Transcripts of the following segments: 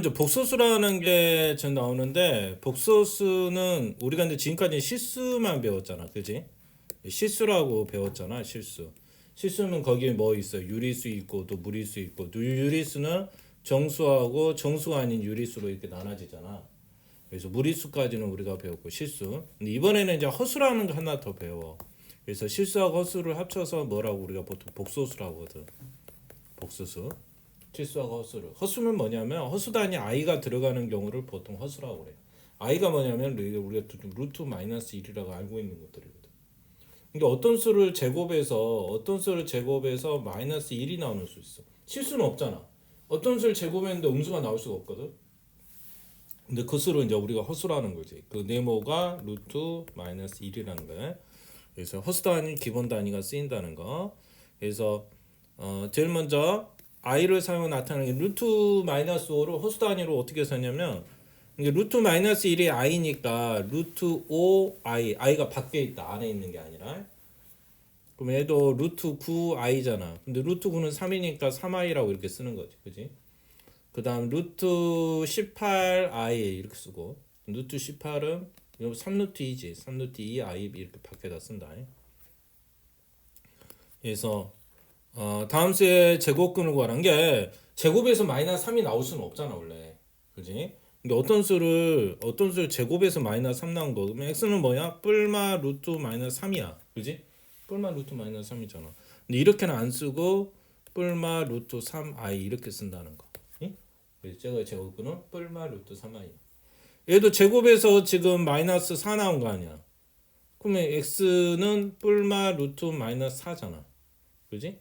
먼저 복소수라는 게 지금 나오는데 복소수는 우리가 이제 지금까지 실수만 배웠잖아, 그지? 실수라고 배웠잖아, 실수. 실수는 거기에 뭐 있어? 유리수 있고 또 무리수 있고 또 유리수는 정수하고 정수가 아닌 유리수로 이렇게 나눠지잖아. 그래서 무리수까지는 우리가 배웠고 실수. 근데 이번에는 이제 허수라는 거 하나 더 배워. 그래서 실수하고 허수를 합쳐서 뭐라고 우리가 보통 복소수라고 하거든. 복소수. 실수하고 허수를. 허수는 뭐냐면 허수 단위 i가 들어가는 경우를 보통 허수라고 그래. i가 뭐냐면 우리가 루트 마이너스 1이라고 알고 있는 것들이거든. 그러니까 어떤 수를 제곱해서 마이너스 1이 나오는 수 있어. 실수는 없잖아. 어떤 수를 제곱했는데 음수가 나올 수가 없거든. 근데 그 수를 이제 우리가 허수라는 거지. 그 네모가 루트 마이너스 1이라는 거야. 그래서 허수 단위 기본 단위가 쓰인다는 거. 그래서 제일 먼저 i를 사용해 나타내는 게 루트 마이너스 5를 허수 단위로 어떻게 썼냐면 이게 루트 마이너스 1이 i니까 루트 5i i가 밖에 있다 안에 있는 게 아니라 그럼 얘도 루트 9i잖아. 근데 루트 9는 3이니까 3i라고 이렇게 쓰는 거지, 그지? 그 다음 루트 18i 이렇게 쓰고 루트 18은 3루트 2지 3루트 2i 이렇게 밖에다 쓴다. 그래서 다음 수의 제곱근을 구하라는 게 제곱에서 마이너스 3이 나올 수는 없잖아 원래, 그지? 근데 어떤 수를 제곱에서 마이너스 3 나온 거 그러면 x는 뭐야? 뿔마 루트 마이너스 3이야, 그지? 뿔마 루트 마이너스 3이잖아. 근데 이렇게는 안 쓰고 뿔마 루트 3i 이렇게 쓴다는 거. 응? 그래서 제가 제곱근은 뿔마 루트 3i. 얘도 제곱에서 지금 마이너스 4 나온 거 아니야? 그러면 x는 뿔마 루트 마이너스 4잖아, 그지?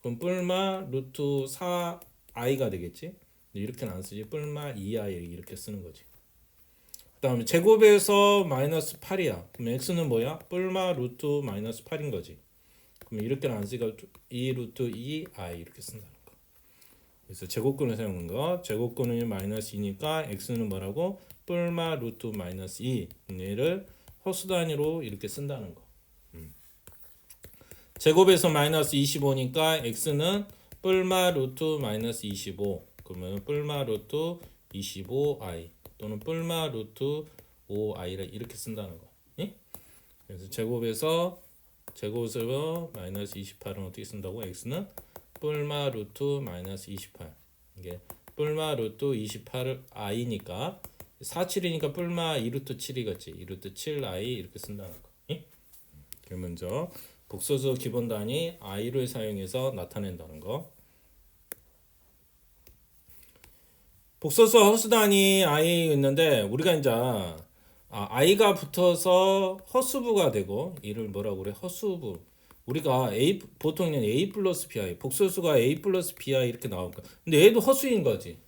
그럼 뿔마 루트 4i가 되겠지? 이렇게는 안 쓰지. 뿔마 2i 이렇게 쓰는 거지. 그 다음에 제곱에서 마이너스 8이야. 그럼 x는 뭐야? 뿔마 루트 마이너스 8인 거지. 그럼 이렇게는 안 쓰니까 2 루트 2i 이렇게 쓴다는 거. 그래서 제곱근을 사용한 거. 제곱근은 마이너스 2니까 x는 뭐라고? 뿔마 루트 마이너스 2. 얘를 허수 단위로 이렇게 쓴다는 거. 제곱에서 마이너스 25니까 x는 뿔마 루트 마이너스 25. 그러면 뿔마 루트 25i 또는 뿔마 루트 5i를 이렇게 쓴다는 거. 예? 그래서 제곱에서 마이너스 28은 어떻게 쓴다고? x는 뿔마 루트 마이너스 28. 이게 뿔마 루트 28을 i니까 47이니까 뿔마 2루트 7이겠지. 2루트 7i 이렇게 쓴다는 거. 예? 그럼 먼저 복소수 기본 단위 i를 사용해서 나타낸다는 거. 복소수 허수 단위 i 있는데 우리가 이제 i가 붙어서 허수부가 되고 이를 뭐라고 그래? 허수부. 우리가 a 보통은 a 플러스 bi 복소수가 a 플러스 bi 이렇게 나올까? 근데 얘도 허수인 거지.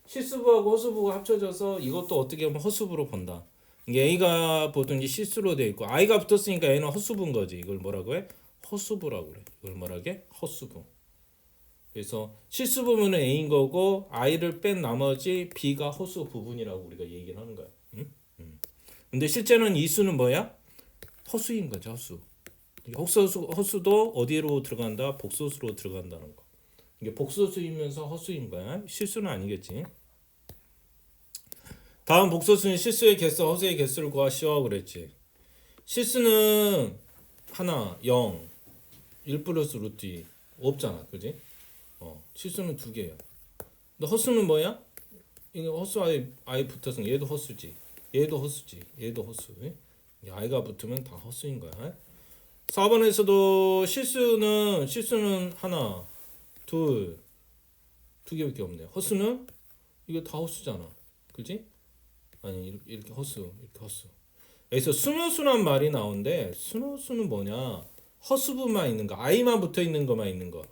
실수부하고 허수부가 합쳐져서 이것도 어떻게 보면 허수부로 본다. 이게 a가 보통 이제 실수로 돼 있고 i가 붙었으니까 얘는 허수부인 거지. 이걸 뭐라고 해? 허수부라고 그래. 이걸 뭐라고 해? 허수부. 그래서 실수 부분은 a인 거고 i를 뺀 나머지 b가 허수 부분이라고 우리가 얘기를 하는 거야. 응? 근데 실제는 이 수는 뭐야? 허수인 거죠, 허수. 허수도 어디로 들어간다? 복소수로 들어간다는 거. 이게 복소수이면서 허수인 거야. 실수는 아니겠지. 다음 복소수는 실수의 개수, 허수의 개수를 구하시오 그랬지. 실수는 하나, 0, 1 플러스 루트 2 없잖아, 그지? 실수는 두 개야. 근데 허수는 뭐야? 이거 허수 i 붙어서 얘도 허수지, 얘도 허수지, 얘도 허수. i가 붙으면 다 허수인 거야. 4번에서도 실수는 하나, 둘, 두 개밖에 없네. 허수는 이거 다 허수잖아, 그지? 아니 이렇게 허수, 이렇게 허수. 여기서 순허수란 말이 나오는데 순허수는 뭐냐? 허수부만 있는 거, i만 붙어 있는 거만 있는 거.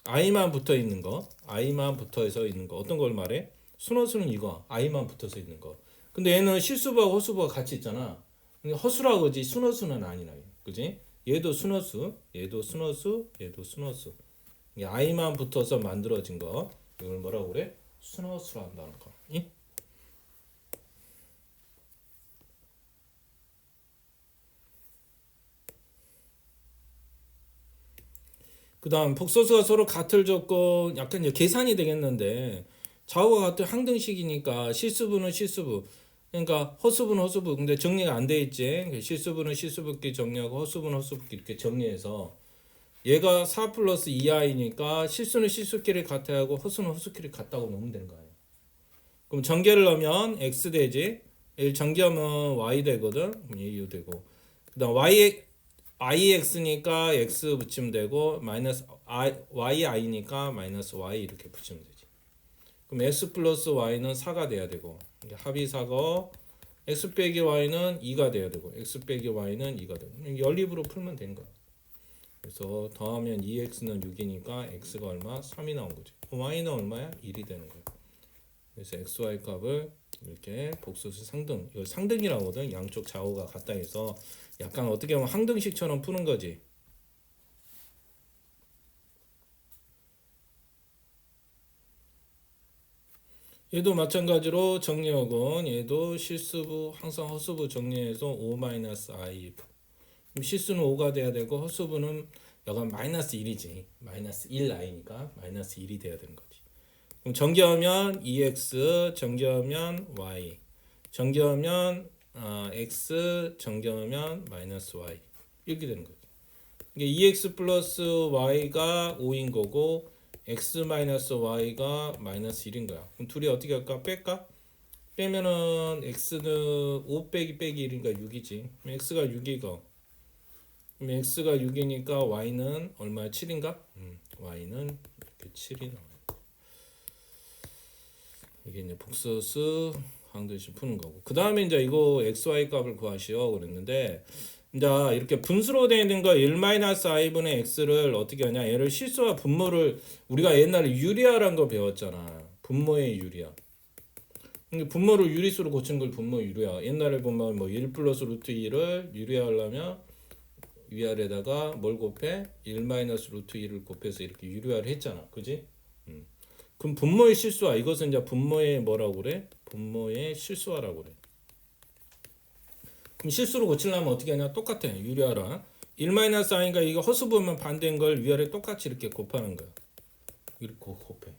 i만 붙어 있는 거, i만 붙어서 있는 거. 어떤 걸 말해? 순허수는 이거, i만 붙어서 있는 거. 근데 얘는 실수부하고 허수부가 같이 있잖아. 근데 허수라고 그러지 순허수는 아니라, 그지? 얘도 순허수, 얘도 순허수, 얘도 순허수. i만 붙어서 만들어진 거, 이걸 뭐라고 그래? 순허수라 한다는 거. 응? 그 다음 복소수가 서로 같을 조건 약간 이제 계산이 되겠는데 좌우가 같은 항등식이니까 실수분은 실수분. 그러니까 허수분은 허수분. 근데 정리가 안 돼 있지. 실수분은 실수분끼리 정리하고 허수분은 허수분끼리 이렇게 정리해서 얘가 4 플러스 2i니까 실수는 실수끼리 같아 하고 허수는 허수끼리 같다고 넣으면 되는 거예요. 그럼 전개를 넣으면 x 되지. 여기 전개하면 y 되거든. 그럼 이유 되고. 그다음 ix니까 x 붙이면 되고 마이너스 yi니까 마이너스 y 이렇게 붙이면 되지. 그럼 x 플러스 y는 4가 돼야 되고 합이 4고 x 빼기 y는 2가 돼야 되고 x 빼기 y는 2가 되고 연립으로 풀면 되는 거야. 그래서 더하면 2x는 6이니까 x가 얼마? 3이 나온 거지. y는 얼마야? 1이 되는 거야. 그래서 xy 값을 이렇게 복소수 상등, 이거 상등이라고 하거든. 양쪽 좌우가 같다 해서 약간 어떻게 보면 항등식처럼 푸는 거지. 얘도 마찬가지로 정리하고 얘도 실수부 항상 허수부 정리해서 5-i. 그럼 실수는 5가 돼야 되고 허수부는 약간 마이너스 1이지. 마이너스 1i니까 마이너스 1이 돼야 되는 거지. 그럼 정개하면 2x, 정개하면 y, 정개하면 x, 정개하면 마이너스 y 이렇게 되는 거죠. 이게 2x 플러스 y가 5인 거고 x 마이너스 y가 마이너스 1인 거야. 그럼 둘이 어떻게 할까? 뺄까? 빼면은 x는 5 빼기 1이니까 6이지. x가 6이고 그럼 x가 6이니까 y는 얼마야? 7인가? y는 이렇게 7이 나와요. 이게 이제 복소수 항등식 푸는 거고. 그 다음에 이제 이거 xy 값을 구하시오 그랬는데 이제 이렇게 분수로 되어 있는 거 1-i분의 x를 어떻게 하냐. 얘를 실수와 분모를 우리가 옛날에 유리화라는 거 배웠잖아. 분모의 유리화. 분모를 유리수로 고친 걸 분모 유리화. 옛날에 보면 뭐 1 플러스 루트 2를 유리화하려면 위아래다가 뭘 곱해? 1 마이너스 루트 2를 곱해서 이렇게 유리화를 했잖아. 그지? 그럼 분모의 실수화. 이것은 이제 분모의 뭐라고 그래? 분모의 실수화라고 그래. 그럼 실수로 고치려면 어떻게 하냐? 똑같아. 유리화랑 1-i니까 이거 허수보면 반대인 걸 위아래 똑같이 이렇게 곱하는 거야. 이렇게 곱해.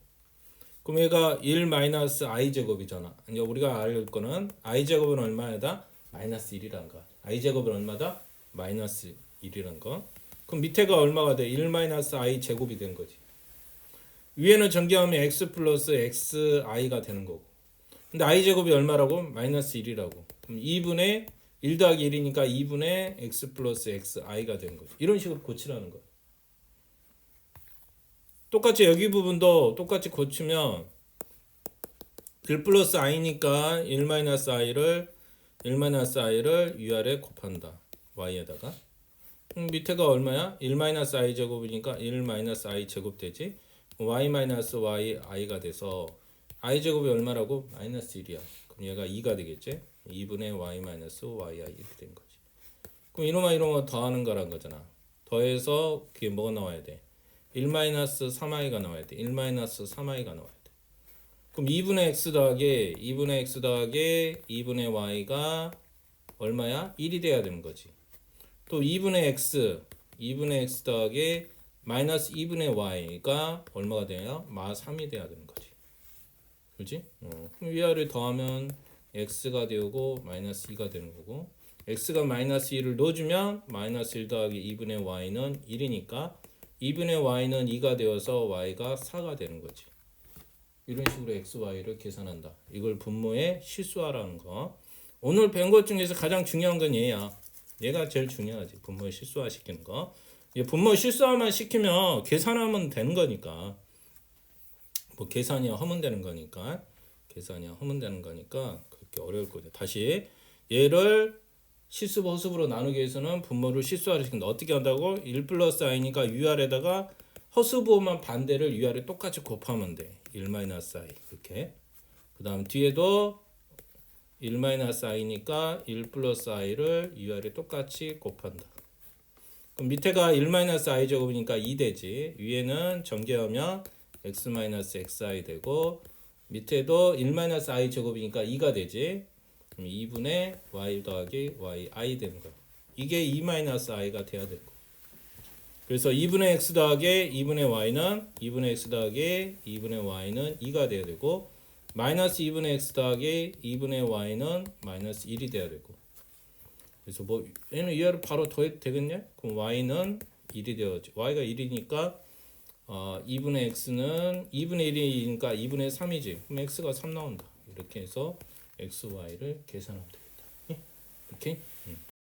그럼 얘가 1-i 제곱이잖아. 이제 우리가 알 거는 i 제곱은 얼마다? 마이너스 1이란 거. i 제곱은 얼마다? 마이너스 1이란 거. 그럼 밑에가 얼마가 돼? 1-i 제곱이 된 거지. 위에는 전개하면 x 플러스 xi가 되는 거고. 근데 i 제곱이 얼마라고? 마이너스 1이라고. 그럼 2분의 1 더하기 1이니까 2분의 x 플러스 xi가 되는 거지. 이런 식으로 고치라는 거야. 똑같이 여기 부분도 똑같이 고치면 1 플러스 i니까 1-i를 위아래 곱한다. y에다가. 밑에가 얼마야? 1-i 제곱이니까 1-i 제곱 되지. y-y i가 돼서 i 제곱이 얼마라고? 마이너스 1이야. 그럼 얘가 2가 되겠지? 2분의 y-y 이렇게 된 거지. 그럼 이놈과 더하는 거란 거잖아. 더해서 그게 뭐가 나와야 돼? 1-3i가 나와야 돼. 1-3i가 나와야 돼. 그럼 2분의 x 더하기 2분의 y가 얼마야? 1이 돼야 되는 거지. 또 2분의 x 더하기 마이너스 2분의 y가 얼마가 돼요? 마 3이 돼야 되는 거지. 그렇지? 그럼 위아래 더하면 x가 되고 마이너스 2가 되는 거고 x가 마이너스 1을 넣어주면 마이너스 1 더하기 2분의 y는 1이니까 2분의 y는 2가 되어서 y가 4가 되는 거지. 이런 식으로 x, y를 계산한다. 이걸 분모의 실수화라는 거. 오늘 배운 것 중에서 가장 중요한 건 얘야. 얘가 제일 중요하지. 분모의 실수화 시키는 거. 분모 실수화만 시키면 계산하면 되는 거니까. 뭐 계산이야 하면 되는 거니까. 그렇게 어려울 거죠. 다시 얘를 실수부 허수부로 나누기 위해서는 분모를 실수화를 시킨다. 어떻게 한다고? 1 플러스 i니까 위아래다가 허수부만 반대를 위아래 똑같이 곱하면 돼. 1-i 이렇게. 그 다음 뒤에도 1-i니까 1 플러스 i를 위아래 똑같이 곱한다. 그럼 밑에가 1-i 제곱이니까 2 되지. 위에는 전개하면 x-xi 되고 밑에도 1-i 제곱이니까 2가 되지. 그럼 2분의 y 더하기 yi 되는 거야. 이게 2-i가 돼야 되는 거. 그래서 2분의 x 더하기 2분의 y는 2분의 x 더하기 2분의 y는 2가 돼야 되고 마이너스 2분의 x 더하기 2분의 y는 마이너스 1이 돼야 되고. 그래서 뭐 얘는 이하를 바로 더해도 되겠냐? 그럼 y는 1이 되어야지. y가 1이니까 2분의 x는 2분의 1이니까 2분의 3이지. 그럼 x가 3 나온다. 이렇게 해서 x, y를 계산하면 되겠다. 이렇게.